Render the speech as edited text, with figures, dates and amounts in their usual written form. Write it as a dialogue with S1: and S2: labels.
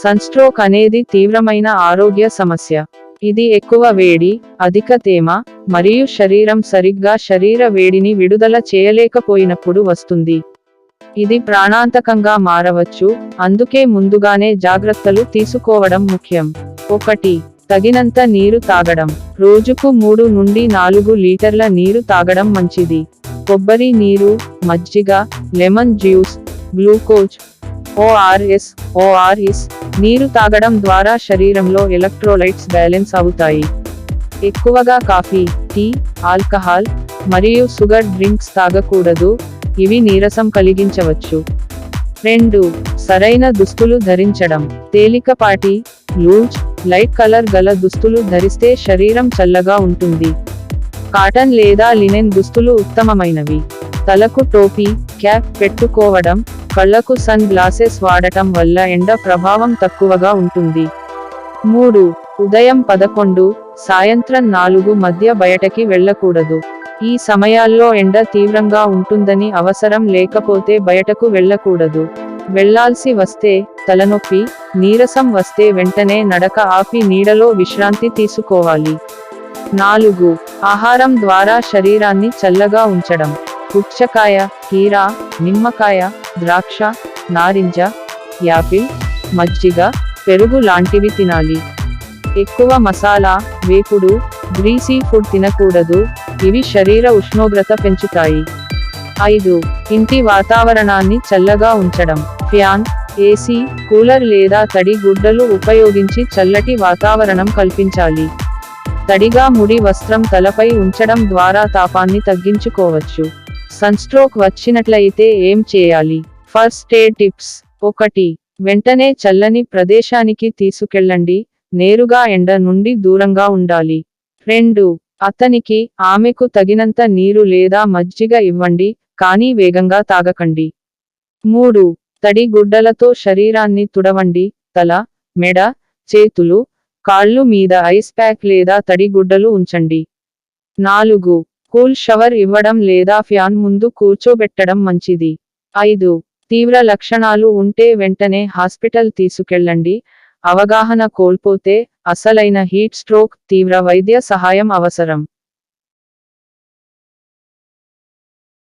S1: Sunstroke అనేది తీవ్రమైన ఆరోగ్య సమస్య. ఇది ఎక్కువ వేడి, అధిక తేమ, మరియు శరీరం సరిగ్గా శరీర వేడిని విడుదల చేయలేకపోయినప్పుడు వస్తుంది. ఇది ప్రాణాంతకంగా మారవచ్చు, అందుకే ముందుగానే జాగ్రత్తలు తీసుకోవడం ముఖ్యం. 1. తగినంత నీరు తాగడం. రోజుకు 3 నుండి 4 లీటర్ల నీరు తాగడం మంచిది. కొబ్బరి నీరు, మజ్జిగ, లెమన్ జ్యూస్, గ్లూకోజ్, ఓఆర్ఎస్ నీరు తాగడం ద్వారా శరీరంలో ఎలక్ట్రోలైట్స్ బ్యాలెన్స్ అవుతాయి. ఎక్కువగా కాఫీ, టీ, ఆల్కహాల్, మరియు షుగర్ డ్రింక్స్ తాగకూడదు, ఇవి నీరసం కలిగించవచ్చు. 2. సరైన దుస్తులు ధరించడం. తేలికపాటి, లూజ్, లైట్ కలర్ గల దుస్తులు ధరిస్తే శరీరం చల్లగా ఉంటుంది. కాటన్ లేదా లినెన్ దుస్తులు ఉత్తమమైనవి. తలకు టోపీ, క్యాప్ పెట్టుకోవడం, కళ్లకు సన్ గ్లాసెస్ వాడటం వల్ల ఎండ ప్రభావం తక్కువగా ఉంటుంది. 3. ఉదయం 11, సాయంత్రం 4 మధ్య బయటకి వెళ్ళకూడదు. ఈ సమయాల్లో ఎండ తీవ్రంగా ఉంటుందని అవసరం లేకపోతే బయటకు వెళ్ళకూడదు. వెళ్లాల్సి వస్తే, తలనొప్పి, నీరసం వస్తే వెంటనే నడక ఆపి నీడలో విశ్రాంతి తీసుకోవాలి. 4. ఆహారం ద్వారా శరీరాన్ని చల్లగా ఉంచడం. పుచ్చకాయ, కీరా, నిమ్మకాయ, ద్రాక్ష, నారింజ, యాపిల్, మజ్జిగ, పెరుగు లాంటివి తినాలి. ఎక్కువ మసాలా, వేపుడు, గ్రీసీ ఫుడ్ తినకూడదు, ఇవి శరీర ఉష్ణోగ్రత పెంచుతాయి. 5. ఇంటి వాతావరణాన్ని చల్లగా ఉంచడం. ఫ్యాన్, ఏసీ, కూలర్ లేదా తడి గుడ్డలు ఉపయోగించి చల్లటి వాతావరణం కల్పించాలి. తడిగా ముడి వస్త్రం తలపై ఉంచడం ద్వారా తాపాన్ని తగ్గించుకోవచ్చు. సన్స్ట్రోక్ వచ్చినట్లయితే ఏం చేయాలి? First aid tips. 1. వెంటనే చల్లని ప్రదేశానికి తీసుకెళ్ళండి, నేరుగా ఎండ నుండి దూరంగా ఉండాలి. 2. అతనికి, ఆమెకు తగినంత నీరు లేదా మజ్జిగ ఇవ్వండి, కానీ వేగంగా తాగకండి. 3. తడి గుడ్డలతో శరీరాన్ని తుడవండి, తల, మెడ, చేతులు, కాళ్ళు మీద ఐస్ ప్యాక్ లేదా తడి గుడ్డలు ఉంచండి. 4. కూల్ షవర్ ఇవ్వడం లేదా ఫ్యాన్ ముందు కూర్చోబెట్టడం మంచిది. 5. తీవ్ర లక్షణాలు ఉంటే వెంటనే హాస్పిటల్ తీసుకెళ్ళండి, అవగాహన కోల్పోతే, అసలైన హీట్ స్ట్రోక్, తీవ్ర వైద్య సహాయం అవసరం.